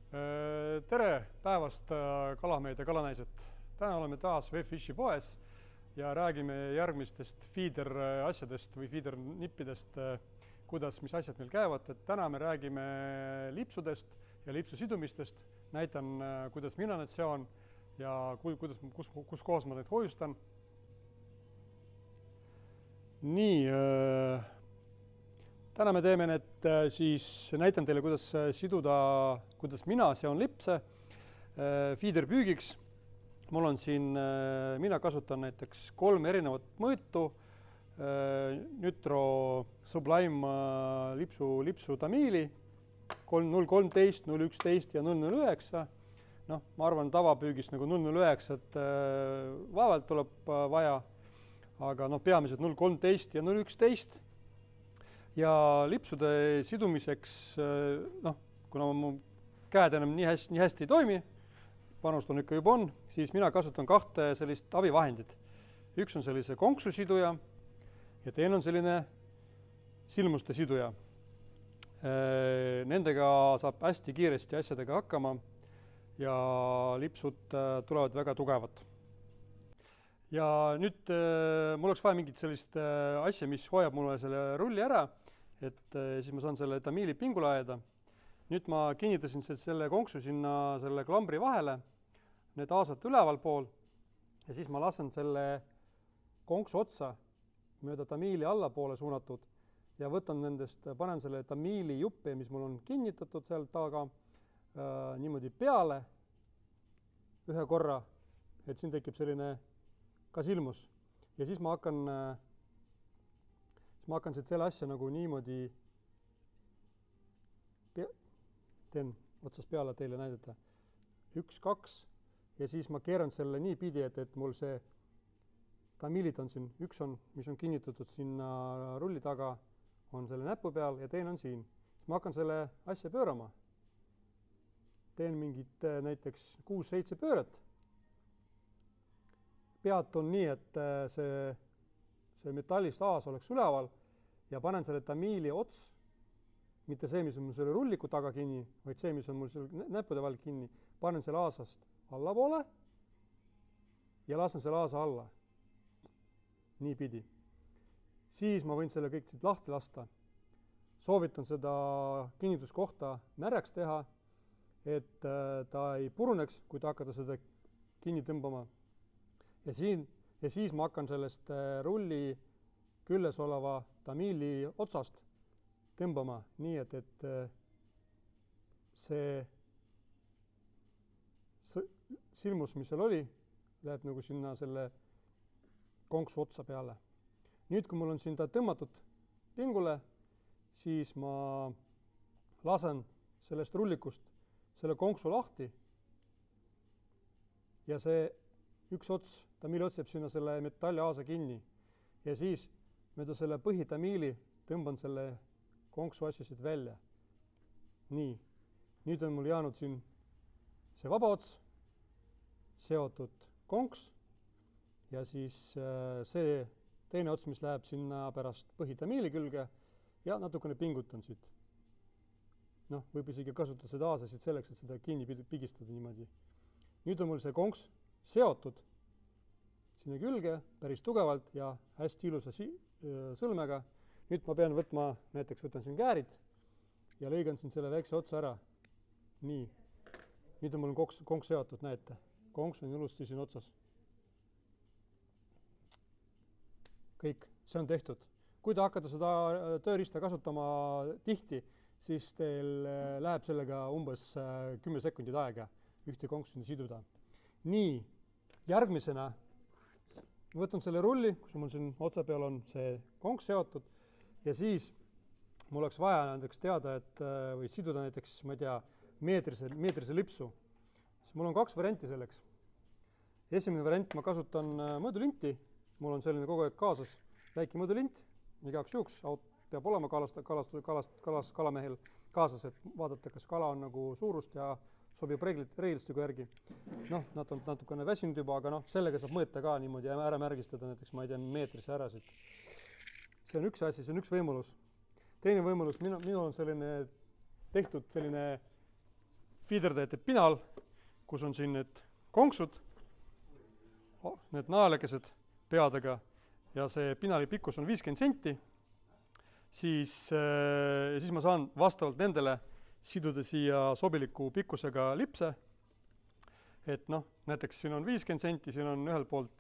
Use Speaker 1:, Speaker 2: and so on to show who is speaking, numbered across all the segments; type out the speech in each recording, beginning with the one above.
Speaker 1: Tere päevast, kalamehed ja kalanaised! Täna oleme taas Webfishi poes ja räägime järgmistest feeder asjadest või feeder nippidest, mis asjad meil käivad. Täna me räägime lipsudest ja lipsu sidumistest. Näitan, kuidas mina need seon ja kus kohas ma neid hoiustan. Nii, täna me teeme need siis, näitan teile, kuidas siduda, kuidas mina seon lipse feeder püügiks. Mul on siin, mina kasutan näiteks 3 erinevat mõõtu, Nitro Sublime lipsu tamiili, 0.13, 0.11 ja 0.09. Noh, ma arvan, tavapüügis nagu 0.09 vaevalt tuleb vaja, aga peamiselt 0.13 ja 0.11. Ja lipsude sidumiseks, kuna mu käed enam nii hästi ei toimi, panust on ikka juba on, siis mina kasutan 2 sellist abivahendit. Üks on sellise konksu siduja ja teine on selline silmuste siduja. Nendega saab hästi kiiresti asjadega hakkama ja lipsud tulevad väga tugevad. Ja nüüd mul oleks vaja mingit sellist asja, mis hoiab mulle selle rulli ära, et siis ma saan selle tamiili pingule ajada. Nüüd ma kinnitasin selle konksu sinna selle klambri vahele, need aasad üleval pool ja siis ma lasen selle konksu otsa mööda tamiili allapoole suunatud ja võtan nendest, panen selle tamiili juppe, mis mul on kinnitatud seal taga, niimoodi peale ühe korra, et siin tekib selline ka silmus. Ja siis ma hakkan selle asja nagu niimoodi teen otsast peale teile näidata. 1, 2 ja siis ma keeran selle nii pidi, et mul see tamiilid on siin. Üks on, mis on kinnitatud sinna rulli taga, on selle näpu peal ja teine on siin. Ma hakkan selle asja pöörama. Teen mingit näiteks 6-7 pööret. Pead on nii, et see metallist aas oleks üleval ja panen selle tamiili ots, mitte see, mis on mul selle rulliku taga kinni, vaid see, mis on mul selle näppude vahel kinni. Panen selle aasast allapoole ja lasen selle aasa alla. Nii pidi. Siis ma võin selle kõik siit lahti lasta. Soovitan seda kinnituskohta märjaks teha, et ta ei puruneks, kui ta hakata seda kinni tõmbama. Ja siis ma hakkan sellest rulli küljes oleva tamiili otsast tõmbama nii, et see silmus, mis seal oli, läheb nagu sinna selle konksu otsa peale. Nüüd, kui mul on siin ta tõmmatud pingule, siis ma lasen sellest rullikust selle konksu lahti ja see üks ots, tamiili ots jääb sinna selle metalli aasa kinni ja siis mööda selle põhitamiili tõmban selle konksu asja siit välja. Nii, nüüd on mul jäänud siin see vaba ots, seotud konks ja siis see teine ots, mis läheb sinna pärast põhitamiili külge ja natukene pingutan siit. Võib isegi kasutada seda aasa siit selleks, et seda kinni pigistada niimoodi. Nüüd on mul see konks seotud sinna külge päris tugevalt ja hästi ilusa sõlmega. Nüüd ma pean võtma, näiteks võtan siin käärid ja lõigan siin selle väikse otsa ära. Nii. Nüüd on mul konks seotud, näete. Konks on ilusti siin otsas. Kõik, see on tehtud. Kui te hakkate seda tööriista kasutama tihti, siis teil läheb sellega umbes 10 sekundit aega ühte konksu siduda. Nii, järgmisena võtan selle rulli, kus mul siin otsa peal on see konks seotud ja siis mul oleks vaja näiteks teada, et või siduda näiteks, ma ei tea, meetrise lipsu. Mul on 2 varianti selleks. Esimene variant, ma kasutan mõõdulinti. Mul on selline kogu aeg kaasas väike mõõdulint, igaks juhuks peab olema kalamehel kaasas, et vaadata, kas kala on nagu suurust ja sobib reeglistiku järgi. Nad on natukene väsinud juba, aga sellega saab mõõta ka niimoodi ja ära märgistada näiteks, ma ei tea, meetrise ära siit. See on üks asi, see on üks võimalus. Teine võimalus, minul on selline tehtud selline feedertäite pinal, kus on siin need konksud, need naelakesed peadega ja see pinali pikkus on 50 senti, siis ma saan vastavalt nendele siduda siia sobiliku pikkusega lipse. Et näiteks siin on 50 senti, siin on ühelt poolt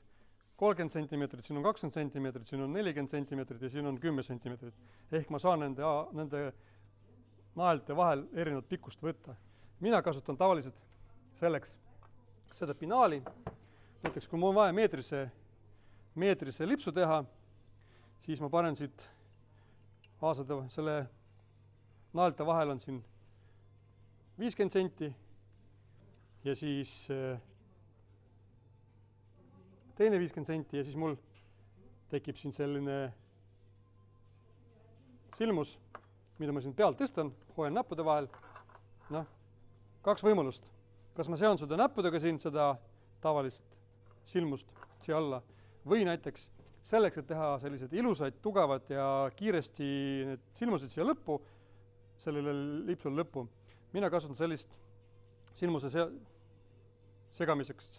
Speaker 1: 30 cm, siin on 20 cm, siin on 40 cm ja siin on 10 cm. Ehk ma saan nende naelte vahel erinevat pikkust võtta. Mina kasutan tavaliselt selleks seda pinaali. Näiteks kui mul on vaja meetrise lipsu teha, siis ma panen siit selle naelte vahel on siin 50 senti ja siis teine 50 senti ja siis mul tekib siin selline silmus, mida ma siin pealt tõstan, hoian näppude vahel. Kaks võimalust. Kas ma seon seda näppudega siin, seda tavalist silmust siia alla või näiteks selleks, et teha sellised ilusad, tugevad ja kiiresti need silmused siia lõppu, sellele lipsul lõppu. Mina kasutan sellist silmuse segamiseks,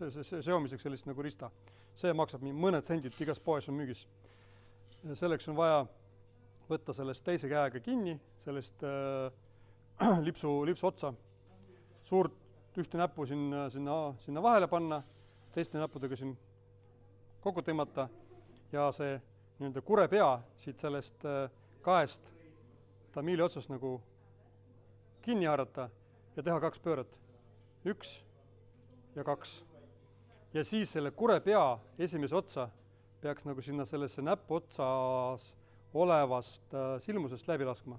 Speaker 1: seomiseks sellist nagu rista. See maksab mõned sendid, igas poes on müügis. Selleks on vaja võtta sellest teise käega kinni, sellest lipsu otsa, suurt ühte näppu sinna vahele panna, teiste näppudega siin kokku tõmmata ja see kure pea siit sellest kaest tamiili otsast nagu kinni haarata ja teha 2 pööret. 1 ja 2. Ja siis selle kure pea esimese otsa peaks nagu sinna sellesse näppu otsas olevast silmusest läbi laskma.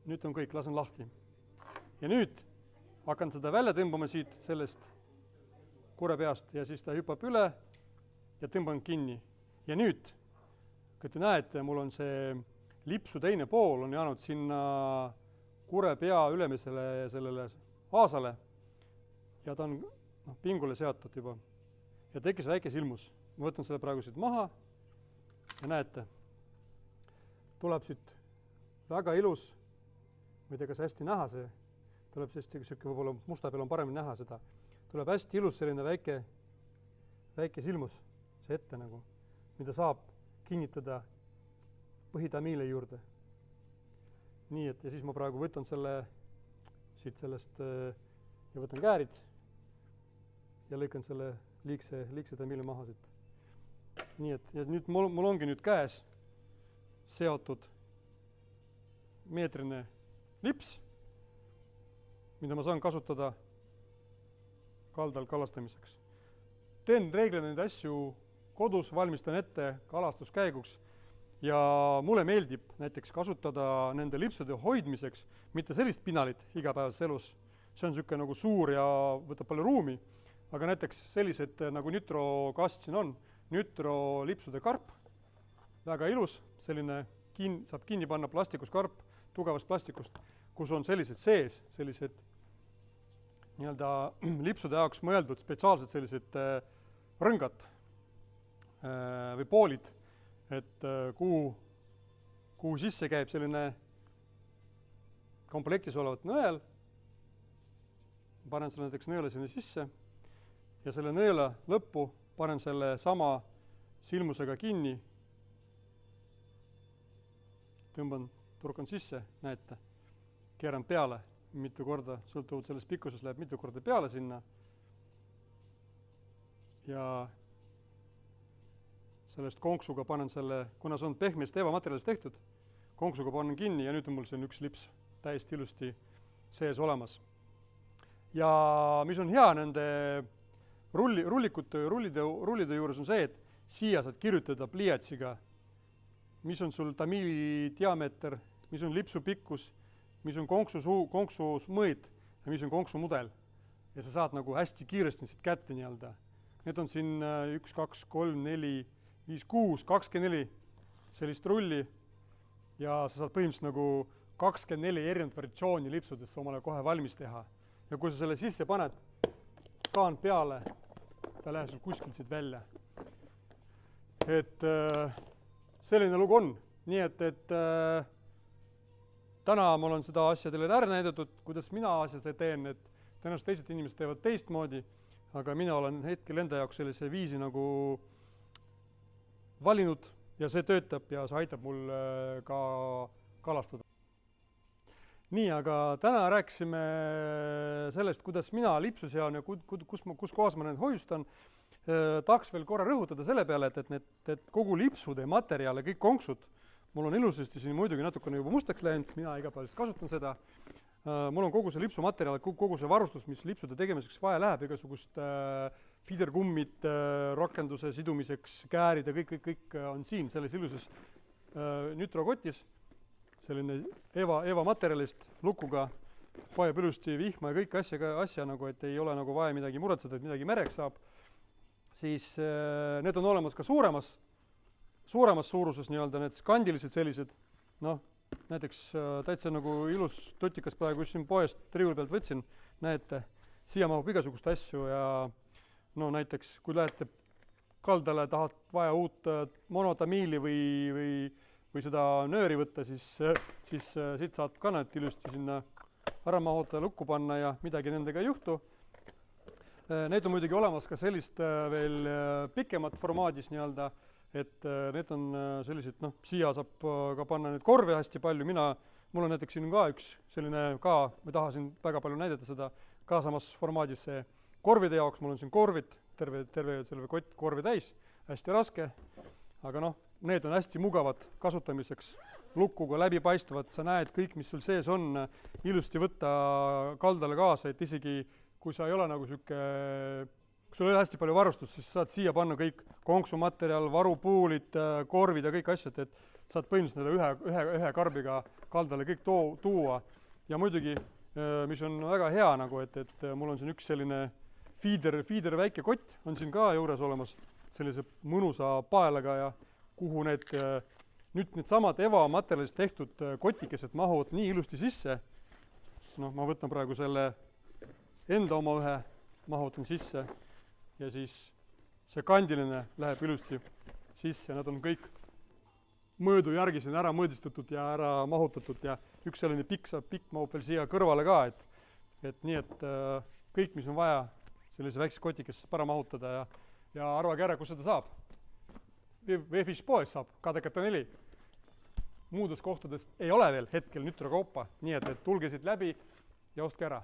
Speaker 1: Nüüd on kõik, lasen lahti. Ja nüüd hakkan seda välja tõmbama siit sellest kure peast ja siis ta hüppab üle ja tõmban kinni. Ja nüüd, kui te näete, mul on see lipsu teine pool on jäänud sinna kure pea ülemisele sellele aasale ja ta on pingule seatud juba. Ja tekkis väike silmus. Ma võtan selle praegu siit maha ja näete, tuleb siit väga ilus, ma ei tea, kas hästi näha see, tuleb võib-olla musta peal on paremini näha seda, tuleb hästi ilus selline väike silmus see ette nagu, mida saab kinnitada põhitamiili juurde. Nii, et ja siis ma praegu võtan selle siit sellest ja võtan käärid ja lõikan selle liigse tamiili maha siit. Nii, et ja nüüd mul ongi nüüd käes seotud meetrine lips, mida ma saan kasutada kaldal kalastamiseks. Teen reeglina neid asju kodus, valmistan ette kalastuskäiguks ja mulle meeldib näiteks kasutada nende lipsude hoidmiseks mitte sellist pinalit igapäevases elus, see on niisugune nagu suur ja võtab palju ruumi, aga näiteks sellised nagu Nitro kast siin on, Nitro lipsude karp, väga ilus, selline saab kinni panna plastikust karp, tugevast plastikust, kus on sellised sees, sellised nii-öelda lipsude jaoks mõeldud spetsiaalselt sellised rõngad või poolid, et kuhu sisse käib selline komplektis olevat nõel, panen selle näiteks nõela sinna sisse ja selle nõela lõppu panen selle sama silmusega kinni, turkan sisse, näete, keeran peale mitu korda, sõltuvalt sellest pikkuses läheb mitu korda peale sinna ja sellest konksuga panen selle, kuna see on pehmest eevamaterjalist tehtud, konksuga panen kinni ja nüüd on mul siin üks lips täiesti ilusti sees olemas. Ja mis on hea nende rullide juures on see, et siia saad kirjutada pliiatsiga, mis on sul tamiili diameeter, mis on lipsu pikkus, mis on konksu mõõt ja mis on konksu mudel. Ja sa saad nagu hästi kiiresti siit kätte nii-öelda. Need on siin 1, 2, 3, 4, 5, 6, 24 sellist rulli ja sa saad põhimõtteliselt nagu 24 erinevat variatsiooni lipsudest omale kohe valmis teha. Ja kui sa selle sisse paned, kaan peale, ta läheb sul kuskilt siit välja. Et selline lugu on. Nii et täna ma olen seda asja teile ära näidatud, kuidas mina asja teen, et tõenäoliselt teised inimesed teevad teistmoodi, aga mina olen hetkel enda jaoks sellise viisi nagu valinud ja see töötab ja see aitab mul ka kalastada. Nii, aga täna rääkisime sellest, kuidas mina lipsu sean ja kus kohas ma need hoiustan. Tahaks veel korra rõhutada selle peale, et kogu lipsude materjale, kõik konksud, mul on ilusasti siin muidugi natukene juba mustaks läinud, mina igapäevaselt kasutan seda. Mul on kogu see lipsumaterjal, kogu see varustus, mis lipsude tegemiseks vaja läheb, igasugust feederkummid, rakenduse sidumiseks, käärid ja kõik on siin selles ilusas nütrokotis. Selline Eva materjalist lukuga hoiab ilusti vihma ja kõik asja nagu, et ei ole nagu vaja midagi muretseda, et midagi mereks saab. Siis need on olemas ka suuremas suuruses nii-öelda, need skandilised sellised, noh, näiteks täitsa nagu ilus tutikas praegu just siin poest riiuli pealt võtsin, näete, siia mahub igasugust asju ja no näiteks, kui lähete kaldale, tahad vaja uut monotamiili või seda nööri võtta, siis siit saad ka need ilusti sinna ära mahutada, lukku panna ja midagi nendega ei juhtu. Need on muidugi olemas ka sellist veel pikemat formaadis nii-öelda, et need on sellised, noh, siia saab ka panna nüüd korve hästi palju, mul on näiteks siin ka üks selline ka, ma tahasin väga palju näidata seda, ka samas formaadis see korvide jaoks, mul on siin korvid, terve selle kott korvi täis, hästi raske, aga noh, need on hästi mugavad kasutamiseks, lukuga läbipaistvad, sa näed kõik, mis sul sees on, ilusti võtta kaldale kaasa, et isegi kui sa ei ole nagu sihuke, kui sul ei ole hästi palju varustust, siis saad siia panna kõik konksumaterjal, varupuulid, korvid ja kõik asjad, et saad põhimõtteliselt ühe karbiga kaldale kõik tuua. Ja muidugi, mis on väga hea nagu, et mul on siin üks selline feeder väike kott, on siin ka juures olemas sellise mõnusa paelaga ja kuhu need samad Eva materjalist tehtud kotikesed mahuvad nii ilusti sisse. Noh, ma võtan praegu selle enda oma ühe, mahutan sisse ja siis see kandiline läheb ilusti sisse ja nad on kõik mõõdu järgi siin ära mõõdistatud ja ära mahutatud ja üks selline pikk mahub veel siia kõrvale ka, et nii, et kõik, mis on vaja sellise väikse kotikesse para mahutada ja arvage ära, kus seda saab. Veefish poes saab, KDKT4. Muudes kohtades ei ole veel hetkel nütrokaupa, nii et tulge siit läbi ja ostke ära.